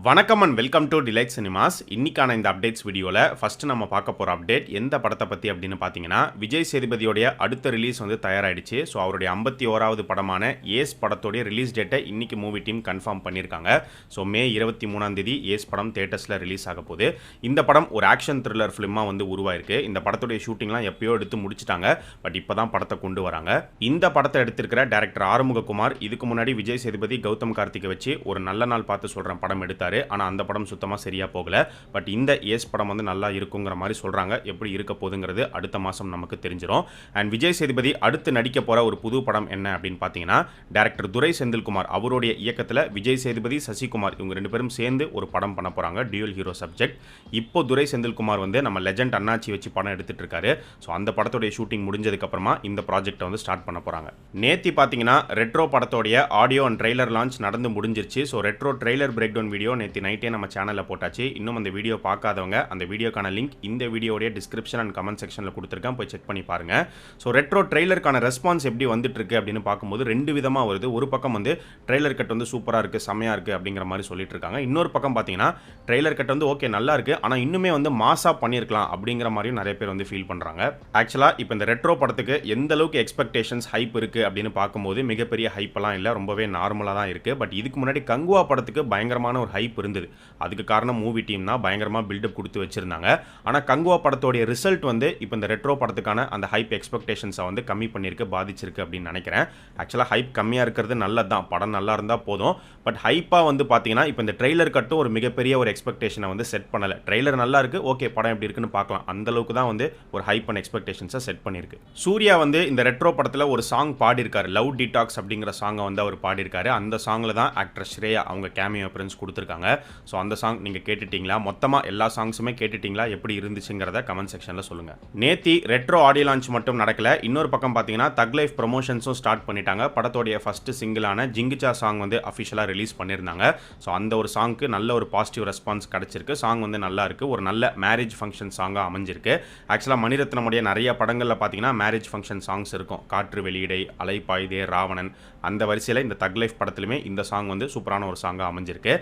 வணக்கம் and welcome to delight cinemas. இன்னைக்கான இந்த அப்டேட்ஸ் வீடியோவில் ஃபஸ்ட்டு நம்ம பார்க்க போகிற அப்டேட் எந்த படத்தை பற்றி அப்படின்னு பார்த்தீங்கன்னா, விஜய் சேதுபதியோடைய அடுத்த ரிலீஸ் வந்து தயாராகிடுச்சு. ஸோ அவருடைய 51வது படமான ஏஸ் படத்தோடைய ரிலீஸ் டேட்டை இன்னைக்கு மூவி டீம் கன்ஃபார்ம் பண்ணியிருக்காங்க. ஸோ மே 23 ஏஸ் படம் தேட்டர்ஸில் ரிலீஸ் ஆக போகுது. இந்த படம் ஒரு ஆக்ஷன் த்ரில்லர் ஃபிலிமாக வந்து உருவாயிருக்கு. இந்த படத்துடைய ஷூட்டிங்லாம் எப்பயோ எடுத்து முடிச்சிட்டாங்க. பட் இப்போ தான் படத்தை கொண்டு வராங்க. இந்த படத்தை எடுத்திருக்கிற டேரக்டர் ஆறுமுககுமார் இதுக்கு முன்னாடி விஜய் சேதுபதி கௌதம் கார்த்திகை வச்சு ஒரு நல்ல நாள் பார்த்து சொல்கிறேன் படம் எடுத்தார். ஆனால் அந்த படம் சுத்தமாக சரியாக போகல. பட் இந்த ஏஸ் படம் வந்து நல்லா இருக்குங்கிற மாதிரி சொல்கிறாங்க. எப்படி இருக்க போகுதுங்கிறது அடுத்த மாதம் நமக்கு தெரிஞ்சிடும். அண்ட் விஜய் சேதுபதி அடுத்து நடிக்க போகிற ஒரு புது படம் என்ன அப்படின்னு பார்த்தீங்கன்னா, டேரக்டர் துரை செந்தில்குமார் அவருடைய இயக்கத்தில் விஜய் சேதுபதி சசிகுமார் இவங்க ரெண்டு பேரும் சேர்ந்து ஒரு படம் பண்ண போகிறாங்க. Dual hero subject. இப்போ துரை செந்தில்குமார் வந்து நம்ம லெஜண்ட் அண்ணாச்சி வச்சு படம் எடுத்துட்டு இருக்காரு. ஸோ அந்த படத்தோடைய ஷூட்டிங் முடிஞ்சதுக்கப்புறமா இந்த ப்ராஜெக்டை வந்து ஸ்டார்ட் பண்ண போகிறாங்க. நேத்தி பார்த்தீங்கன்னா ரெட்ரோ படத்தோடைய ஆடியோ அண்ட் ட்ரெய்லர் லான்ச் நடந்து முடிஞ்சிருச்சு. So Retro trailer breakdown video நேற்று நைட்டே நம்ம சேனலில் போட்டாச்சு. இன்னும் அந்த வீடியோ பார்க்காதவங்க அந்த வீடியோக்கான லிங்க் இந்த வீடியோடைய டிஸ்கிரிப்ஷன் அண்ட் கமெண்ட் செக்ஷனில் கொடுத்துருக்கேன், போய் செக் பண்ணி பாருங்க. ஸோ ரெட்ரோ ட்ரெய்லருக்கான ரெஸ்பான்ஸ் எப்படி வந்துட்டு இருக்கு அப்படின்னு பார்க்கும்போது ரெண்டு விதமாக வருது. ஒரு பக்கம் வந்து ட்ரெய்லர் கட் வந்து சூப்பராக இருக்குது, செம்மையாக இருக்குது அப்படிங்கிற மாதிரி சொல்லிட்டு இருக்காங்க. இன்னொரு பக்கம் பார்த்தீங்கன்னா ட்ரெய்லர் கட் வந்து ஓகே நல்லா இருக்குது, ஆனால் இன்னுமே வந்து மாஸாக பண்ணியிருக்கலாம் அப்படிங்கிற மாதிரியும் நிறைய பேர் வந்து ஃபீல் பண்ணுறாங்க. ஆக்சுவலாக இப்போ இந்த ரெட்ரோ படத்துக்கு எந்த அளவுக்கு எக்ஸ்பெக்டேஷன்ஸ் ஹைப் இருக்குது அப்படின்னு பார்க்கும்போது மிகப்பெரிய ஹைப்பெல்லாம் இல்லை, ரொம்பவே நார்மலாக தான் இருக்குது. பட் இதுக்கு முன்னாடி கங்குவா படத்துக்கு பயங்கரமான ஒரு ஹைப் இருந்தது. அதுக்கு காரணம் மூவி டீம் தான் பயங்கரமாக பில்டப் கொடுத்து வச்சிருந்தாங்க. ஆனால் கங்குவா படத்தோடைய ரிசல்ட் வந்து இப்போ இந்த ரெட்ரோ படத்துக்கான அந்த ஹைப் எக்ஸ்பெக்டேஷன்ஸை வந்து கம்மி பண்ணியிருக்கு, பாதிச்சிருக்கு அப்படின்னு நினைக்கிறேன். ஆக்சுவலாக ஹைப் கம்மியாக இருக்கிறது நல்லது தான், படம் நல்லா இருந்தால் போதும். பட் ஹைப்பாக வந்து பார்த்தீங்கன்னா இப்போ இந்த ட்ரெய்லர் கட்டும் ஒரு மிகப்பெரிய ஒரு எக்ஸ்பெக்டேஷனை வந்து செட் பண்ணலை. ட்ரெய்லர் நல்லா இருக்குது, ஓகே படம் எப்படி இருக்குன்னு பார்க்கலாம், அந்த அளவுக்கு தான் வந்து ஒரு ஹைப் அண்ட் எக்ஸ்பெக்டேஷன்ஸை செட் பண்ணியிருக்கு. சூர்யா வந்து இந்த ரெட்ரோ படத்தில் ஒரு சாங் பாடியிருக்காரு, லவ் டிடாக்ஸ் அப்படிங்கிற சாங்கை வந்து அவர் பாடியிருக்காரு. அந்த சாங்கில் தான் ஆக்டர் ஸ்ரேயா அவங்க கேமியோ அப்பியரன்ஸ் கொடுத்துருக்காங்க. ஸோ அந்த சாங் நீங்கள் கேட்டுட்டீங்களா? மொத்தமாக எல்லா சாங்ஸுமே கேட்டுட்டீங்களா? எப்படி இருந்துச்சுங்கிறத கமெண்ட் செக்ஷனில் சொல்லுங்கள். நேத்தி ரெட்ரோ ஆடியோ லான்ச் மட்டும் நடக்கல, இன்னொரு பக்கம் பார்த்தீங்கன்னா தக் லைஃப் ப்ரொமோஷன்ஸும் ஸ்டார்ட் பண்ணிட்டாங்க. படத்தோடைய ஃபர்ஸ்ட் சிங்கிளான ஜிங்கிச்சா சாங் வந்து அஃபிஷியலாக ரிலீஸ் பண்ணியிருந்தாங்க. ஸோ அந்த ஒரு சாங்க்கு நல்ல ஒரு பாசிட்டிவ் ரெஸ்பான்ஸ் கிடச்சிருக்கு. சாங் வந்து நல்லா இருக்குது, ஒரு நல்ல மேரேஜ் ஃபங்க்ஷன் சாங்காக அமைஞ்சிருக்கு. ஆக்சுவலாக மணிரத்னமுடைய நிறைய படங்களில் பார்த்தீங்கன்னா மேரேஜ் ஃபங்க்ஷன் சாங்ஸ் இருக்கும். காற்று வெளியிடை, அலைப்பாய்தே, ராவணன், அந்த வரிசையில் இந்த தக் லைஃப் படத்துலையுமே இந்த சாங் வந்து சூப்பரான ஒரு சாங்காக அமைஞ்சிருக்கு.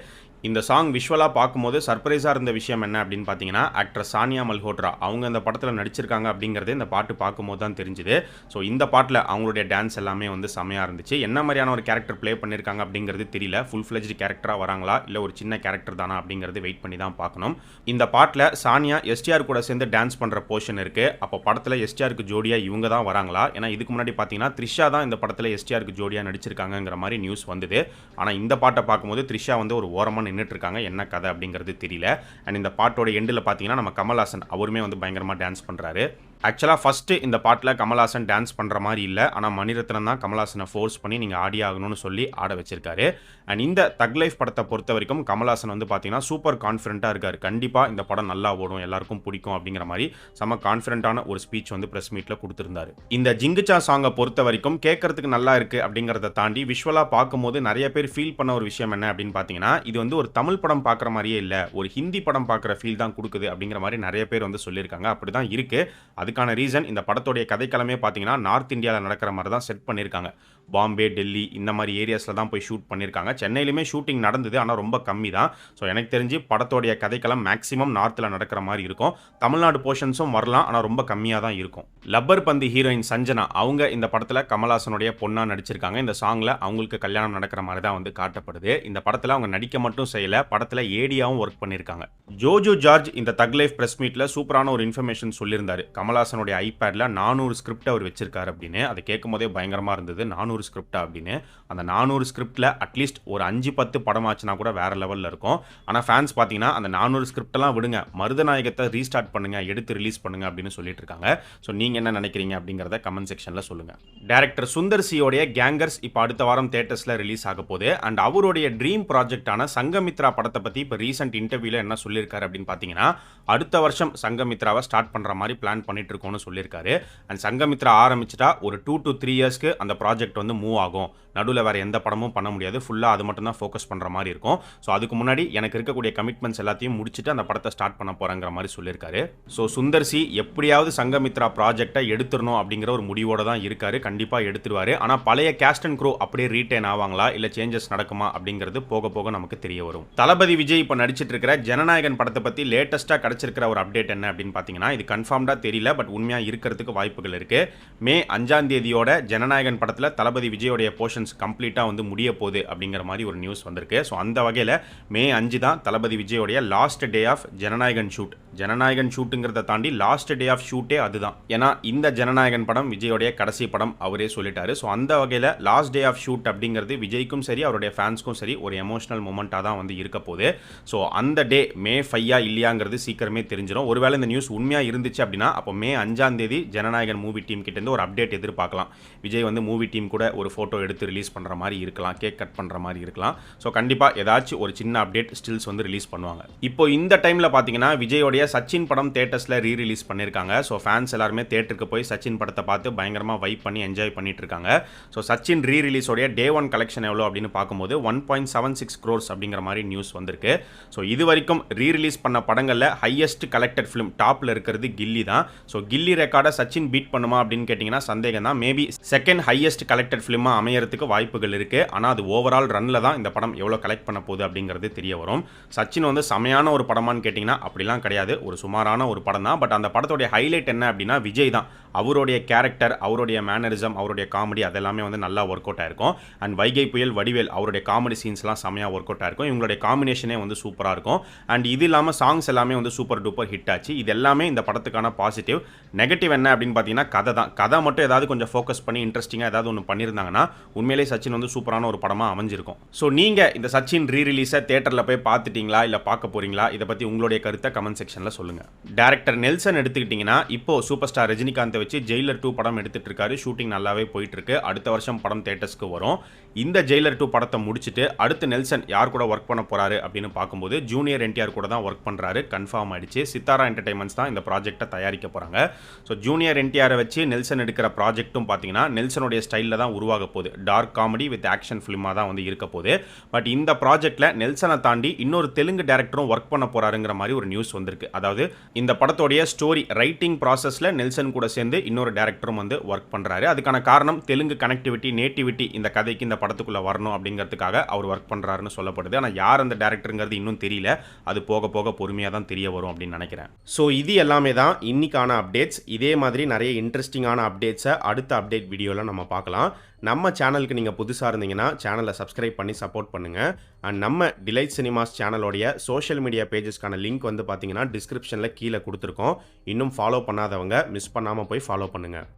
இந்த சாங் விஷுவலாக பார்க்கும்போது சர்ப்ரைஸாக இருந்த விஷயம் என்ன அப்படின்னு பார்த்தீங்கன்னா, ஆக்டர் சானியா மல்ஹோட்ரா அவங்க இந்த படத்தில் நடிச்சிருக்காங்க அப்படிங்கிறதே இந்த பாட்டு பார்க்கும்போது தான் தெரிஞ்சுது. ஸோ இந்த பாட்டில் அவங்களுடைய டான்ஸ் எல்லாமே வந்து செமையாக இருந்துச்சு. என்ன மாதிரியான ஒரு கேரக்டர் ப்ளே பண்ணியிருக்காங்க அப்படிங்கிறது தெரியல. ஃபுல் ஃப்ளெஜ்டு கேரக்டராக வராங்களா இல்லை ஒரு சின்ன கேரக்டர் தானா அப்படிங்கிறது வெயிட் பண்ணி தான் பார்க்கணும். இந்த பாட்டில் சானியா எஸ்டிஆர் கூட சேர்ந்து டான்ஸ் பண்ணுற போர்ஷன் இருக்குது. அப்போ படத்தில் எஸ்டிஆருக்கு ஜோடியாக இவங்க தான் வராங்களா? ஏன்னா இதுக்கு முன்னாடி பார்த்தீங்கன்னா த்ரிஷா தான் இந்த படத்தில் எஸ்டிஆருக்கு ஜோடியாக நடிச்சிருக்காங்கிற மாதிரி நியூஸ் வந்தது. ஆனால் இந்த பாட்டை பார்க்கும்போது த்ரிஷா வந்து ஒரு ஓரமாக நின்றுட்டு இருக்காங்க, என்ன கதை அப்படிங்கிறது தெரியல. அண்ட் இந்த பாட்டோட எண்டில் பார்த்தீங்கன்னா நம்ம கமல்ஹாசன் அவருமே வந்து பயங்கரமாக டான்ஸ் பண்ணுறாரு. ஆக்சுவலாக ஃபஸ்ட்டு இந்த பாட்டில் கமல்ஹாசன் டான்ஸ் பண்ணுற மாதிரி இல்லை, ஆனால் மணிரத்னம் தான் கமல்ஹாசனை ஃபோர்ஸ் பண்ணி நீங்கள் ஆடி ஆகணும்னு சொல்லி ஆட வச்சிருக்காரு. அண்ட் இந்த தக் லைஃப் படத்தை பொறுத்த வரைக்கும் கமல்ஹாசன் வந்து பார்த்தீங்கன்னா சூப்பர் கான்ஃபிடென்ட்டாக இருக்கார். கண்டிப்பாக இந்த படம் நல்லா ஓடும், எல்லாருக்கும் பிடிக்கும் அப்படிங்கிற மாதிரி செம்ம கான்ஃபிடென்ட்டான ஒரு ஸ்பீச் வந்து ப்ரெஸ் மீட்டில் கொடுத்துருந்தாரு. இந்த ஜிங்குச்சா சாங்கை பொறுத்த வரைக்கும் கேட்கறதுக்கு நல்லா இருக்குது அப்படிங்கிறத தாண்டி விஷுவலாக பார்க்கும்போது நிறைய பேர் ஃபீல் பண்ண ஒரு விஷயம் என்ன அப்படின்னு பார்த்தீங்கன்னா, இது வந்து ஒரு தமிழ் படம் பார்க்குற மாதிரியே இல்லை, ஒரு ஹிந்தி படம் பார்க்குற ஃபீல் தான் கொடுக்குது அப்படிங்கிற மாதிரி நிறைய பேர் வந்து சொல்லியிருக்காங்க. அப்படி தான் இருக்குது. அதுக்கான ரீசன் இந்த படத்தோடைய கதைக்களமே பார்த்தீங்கன்னா நார்த் இந்தியாவில் நடக்கிற மாதிரி தான் செட் பண்ணியிருக்காங்க. பாம்பே, டெல்லி இந்த மாதிரி ஏரியாஸில் தான் போய் ஷூட் பண்ணியிருக்காங்க. சென்னையிலுமே ஷூட்டிங் நடந்தது, ஆனால் ரொம்ப கம்மி தான். ஸோ எனக்கு தெரிஞ்சு படத்தோடைய கதைக்களம் மேக்ஸிமம் நார்த்தில் நடக்கிற மாதிரி இருக்கும். தமிழ்நாடு போர்ஷன்ஸும் வரலாம், ஆனால் ரொம்ப கம்மியாக தான் இருக்கும். லப்பர் பந்து ஹீரோயின் சஞ்சனா அவங்க இந்த படத்தில் கமல்ஹாசனுடைய பொண்ணாக நடிச்சிருக்காங்க. இந்த சாங்கில் அவங்களுக்கு கல்யாணம் நடக்கிற மாதிரி தான் வந்து காட்டப்படுது. இந்த படத்தில் அவங்க நடிக்க மட்டும் செய்யலை, படத்தில் ஏடியாவும் ஒர்க் பண்ணியிருக்காங்க. ஜோஜோ ஜார்ஜ் இந்த தக் லைஃப் ப்ரெஸ் மீட்டில் சூப்பரான ஒரு இன்ஃபர்மேஷன் சொல்லியிருந்தாரு. கமல்ஹாசனுடைய ஐபேடில் 400 ஸ்கிரிப்ட் அவர் வச்சிருக்காரு அப்படின்னு. அதை கேட்கும் போதே பயங்கரமாக இருந்தது. 400 ஸ்கிரிப்டா அப்படின்னு. அந்த 400 ஸ்கிரிப்டில் அட்லீஸ்ட் ஒரு 5-10 படம் ஆச்சுன்னா கூட வேற லெவலில் இருக்கும். ஆனால் ஃபேன்ஸ் பார்த்தீங்கன்னா அந்த 400 ஸ்கிரிப்டெல்லாம் விடுங்க, மருதநாயகத்தை ரீஸ்டார்ட் பண்ணுங்க, எடுத்து ரிலீஸ் பண்ணுங்க அப்படின்னு சொல்லிட்டு இருக்காங்க. ஸோ நீங்கள் என்ன நினைக்கிறீங்க அப்படிங்கிறத கமெண்ட் செக்ஷனில் சொல்லுங்கள். டேரக்டர் சுந்தர் சியோடைய கேங்கர்ஸ் இப்போ அடுத்த வாரம் தேட்டர்ஸில் ரிலீஸ் ஆக போகுது. அண்ட் அவருடைய ட்ரீம் ப்ராஜெக்டான சங்கமித்ரா படத்தை பற்றி இப்போ ரீசெண்ட் இன்டர்வியூவில் என்ன சொல்லியிருக்காரு அப்படின்னு பார்த்தீங்கன்னா, அடுத்த வருஷம் சங்கமித்ராவை ஸ்டார்ட் பண்ணுற மாதிரி பிளான் பண்ணிட்டு பண்ணிட்டு இருக்கோம்னு சொல்லியிருக்காரு. அண்ட் சங்கமித்ரா ஆரம்பிச்சிட்டா ஒரு 2 to 3 இயர்ஸ்க்கு அந்த ப்ராஜெக்ட் வந்து மூவ் ஆகும். நடுவில் வேறு எந்த படமும் பண்ண முடியாது. ஃபுல்லாக அது மட்டும் தான் ஃபோக்கஸ் பண்ணுற மாதிரி இருக்கும். ஸோ அதுக்கு முன்னாடி எனக்கு இருக்கக்கூடிய கமிட்மெண்ட்ஸ் எல்லாத்தையும் முடிச்சுட்டு அந்த படத்தை ஸ்டார்ட் பண்ண போகிறேங்கிற மாதிரி சொல்லியிருக்காரு. ஸோ சுந்தர் சி எப்படியாவது சங்கமித்ரா ப்ராஜெக்டை எடுத்துடணும் அப்படிங்கிற ஒரு முடிவோடு தான் இருக்காரு. கண்டிப்பாக எடுத்துருவார். ஆனால் பழைய கேஸ்ட் அண்ட் க்ரூ அப்படியே ரீட்டைன் ஆவாங்களா இல்லை சேஞ்சஸ் நடக்குமா அப்படிங்கிறது போக போக நமக்கு தெரிய வரும். தளபதி விஜய் இப்போ நடிச்சிட்டு இருக்கிற ஜனநாயகன் படத்தை பற்றி லேட்டஸ்ட்டாக கிடைச்சிருக்கிற ஒரு அப்டேட் என்ன அப்படின்னு பார்த்தீங்கன்னா, இது கன்ஃபார்ம்டாக தெரியல, பட் உண்மையாக இருக்கிறதுக்கு வாய்ப்புகள் இருக்குது. மே 5ஆம் தேதியோட ஜனநாயகன் படத்தில் தளபதி விஜயோடைய போர்ஷன் கம்ப்ளீட்டாக வந்து முடிய போகுது அப்படிங்கிற மாதிரி ஒரு நியூஸ் வந்திருக்கு. ஸோ அந்த வகையில் மே 5 தான் தளபதி விஜயோடைய last day of Jananayagan shoot. Jananayagan ஷூட்டுங்கிறத தாண்டி லாஸ்ட் டே ஆஃப் ஷூட்டே அதுதான். ஏன்னா இந்த ஜனநாயகன் படம் விஜயோடைய கடைசி படம் அவரே சொல்லிட்டாரு. ஸோ அந்த வகையில் லாஸ்ட் டே ஆஃப் ஷூட் அப்படிங்கிறது விஜய்க்கும் சரி அவருடைய ஃபேன்ஸ்க்கும் சரி ஒரு எமோஷனல் மூமெண்ட்டாக தான் வந்து இருக்க போகுது. ஸோ அந்த டே மே 5 இல்லையாங்கிறது சீக்கிரமே தெரிஞ்சிடும். ஒருவேளை இந்த நியூஸ் உண்மையாக இருந்துச்சு அப்படின்னா அப்போ மே 5ஆம் தேதி ஜனநாயகன் மூவி டீம் கிட்டேருந்து ஒரு அப்டேட் எதிர்பார்க்கலாம். விஜய் வந்து மூவி டீம் கூட ஒரு ஃபோட்டோ எடுத்து ரிலீஸ் பண்ணுற மாதிரி இருக்கலாம், கேக் கட் பண்ணுற மாதிரி இருக்கலாம். ஸோ கண்டிப்பாக ஏதாச்சும் ஒரு சின்ன அப்டேட் ஸ்டில்ஸ் வந்து ரிலீஸ் பண்ணுவாங்க. இப்போ இந்த டைமில் பார்த்தீங்கன்னா விஜயோடைய சச்சின் படம் தேட்டர்ஸில் ரீரிலீஸ் பண்ணியிருக்காங்க. ஸோ ஃபேன்ஸ் எல்லாருமே தேட்டருக்கு போய் சச்சின் படத்தை பார்த்து பயங்கரமாக வைப் பண்ணி என்ஜாய் பண்ணிட்டு இருக்காங்க. ஸோ சச்சின் ரீரிலீஸோடைய டே 1 கலெக்ஷன் எவ்வளோ அப்படின்னு பார்க்கும்போது 1.76 crores அப்படிங்கிற மாதிரி நியூஸ் வந்திருக்கு. ஸோ இது வரைக்கும் ரீரிலீஸ் பண்ண படங்களில் ஹையஸ்ட் கலெக்டட் ஃபிலிம் டாப்பில் இருக்கிறது கில்லி தான். ஸோ கில்லி ரெக்கார்டை சச்சின் பீட் பண்ணுமா அப்படின்னு கேட்டிங்கன்னா சந்தேகம் தான். மேபி செகண்ட் ஹையஸ்ட் கலெக்டட் ஃபிலிமாக அமையறதுக்கு வாய்ப்புகள் இருக்கு. ஆனால் அது ஓவரால் ரன்ல தான் இந்த படம் எவ்வளோ கலெக்ட் பண்ண போகுது அப்படிங்கிறது தெரிய வரும். சச்சின் வந்து செமையான ஒரு படமான்னு கேட்டிங்கன்னா அப்படிலாம் கிடையாது, ஒரு சுமாரான ஒரு படம் தான். பட் அந்த படத்தோடைய ஹைலைட் என்ன அப்படின்னா விஜய் தான். அவருடைய கேரக்டர், அவருடைய மேனரிசம், அவருடைய காமெடி அதெல்லாமே வந்து நல்லா ஒர்க் அவுட் ஆயிருக்கும். அண்ட் வைகை புயல் வடிவேல் அவருடைய காமெடி சீன்ஸ்லாம் செமையாக ஒர்க் அவுட் ஆயிருக்கும். இவங்களுடைய காம்பினேஷனே வந்து சூப்பராக இருக்கும். அண்ட் இது இல்லாமல் சாங்ஸ் எல்லாமே வந்து சூப்பர் டூப்பர் ஹிட் ஆச்சு. இது எல்லாமே இந்த படத்துக்கான பாசிட்டிவ். நெகட்டிவ் என்ன அப்படின்னு பார்த்தீங்கன்னா கதை தான். கதை மட்டும் ஏதாவது கொஞ்சம் ஃபோக்கஸ் பண்ணி இன்ட்ரெஸ்டிங்காக ஏதாவது ஒன்று பண்ணியிருந்தாங்கன்னா உண்மையிலே சச்சின் வந்து சூப்பரான ஒரு படமாக அமைஞ்சிருக்கும். ஸோ நீங்கள் இந்த சச்சின் ரீரிலீஸை தேட்டரில் போய் பார்த்துட்டீங்களா இல்லை பார்க்க போறீங்களா? இதை பற்றி உங்களுடைய கருத்தை கமெண்ட் செக்ஷனில் சொல்லுங்கள். டைரக்டர் நெல்சன் எடுத்துக்கிட்டிங்கன்னா இப்போ சூப்பர் ஸ்டார் ரஜினிகாந்தை வச்சு ஜெயிலர் 2 படம் எடுத்துட்டு இருக்காரு. ஷூட்டிங் நல்லாவே போயிட்டு இருக்கு. அடுத்த வருஷம் படம் தேட்டர்ஸ்க்கு வரும். இந்த ஜெயிலர் 2 படத்தை முடிச்சுட்டு அடுத்து நெல்சன் யார் கூட ஒர்க் பண்ண போறாரு அப்படின்னு பார்க்கும்போது ஜூனியர் என்டிஆர் கூட தான் ஒர்க் பண்றாரு. கன்ஃபார்ம் ஆயிடுச்சு. சித்தாரா என்டர்டைன்மெண்ட்ஸ் தான் இந்த ப்ராஜெக்டை தயாரிக்க போறாங்க. ஸோ ஜூனியர் என்டிஆரை வச்சு நெல்சன் எடுக்கிற ப்ராஜெக்ட்டும் பார்த்தீங்கன்னா நெல்சனுடைய ஸ்டைலில் தான் உருவாக போகுது. டார்க் காமெடி வித் ஆக்ஷன் ஃபிலிமாக தான் வந்து இருக்க போகுது. பட் இந்த ப்ராஜெக்ட்ல நெல்சனை தாண்டி இன்னொரு தெலுங்கு டேரக்டரும் ஒர்க் பண்ண போறாருங்கிற மாதிரி ஒரு நியூஸ் வந்திருக்கு. அதாவது இந்த படத்தோடைய ஸ்டோரி ரைட்டிங் ப்ராசஸ்ல நெல்சன் கூட சேர்ந்து இன்னொரு டேரக்டரும் வந்து ஒர்க் பண்றாரு. அதுக்கான காரணம் தெலுங்கு கனெக்டிவிட்டி, நேட்டிவிட்டி இந்த கதைக்கு இந்த படத்துக்குள்ள வரணும் அப்படிங்கிறதுக்காக அவர் ஒர்க் பண்றாருன்னு சொல்லப்படுது. ஆனால் யார் அந்த டேரக்டருங்கிறது இன்னும் தெரியல. அது போக போக பொறுமையாக தான் தெரிய வரும் அப்படின்னு நினைக்கிறேன். ஸோ இது எல்லாமே தான் இன்னைக்கான அப்டேட்ஸ். இதே மாதிரி நிறைய இன்ட்ரெஸ்டிங்கான அப்டேட்ஸை அடுத்த அப்டேட் வீடியோவில் நம்ம பார்க்கலாம். நம்ம சேனலுக்கு நீங்கள் புதுசாக இருந்தீங்கன்னா சேனலை சப்ஸ்கிரைப் பண்ணி சப்போர்ட் பண்ணுங்கள். அண்ட் நம்ம டிலைட் சினிமாஸ் சேனலோடைய சோஷியல் மீடியா பேஜஸ்க்கான லிங்க் வந்து பார்த்தீங்கன்னா டிஸ்கிரிப்ஷனில் கீழே கொடுத்துருக்கோம். இன்னும் ஃபாலோ பண்ணாதவங்க மிஸ் பண்ணாமல் போய் ஃபாலோ பண்ணுங்கள்.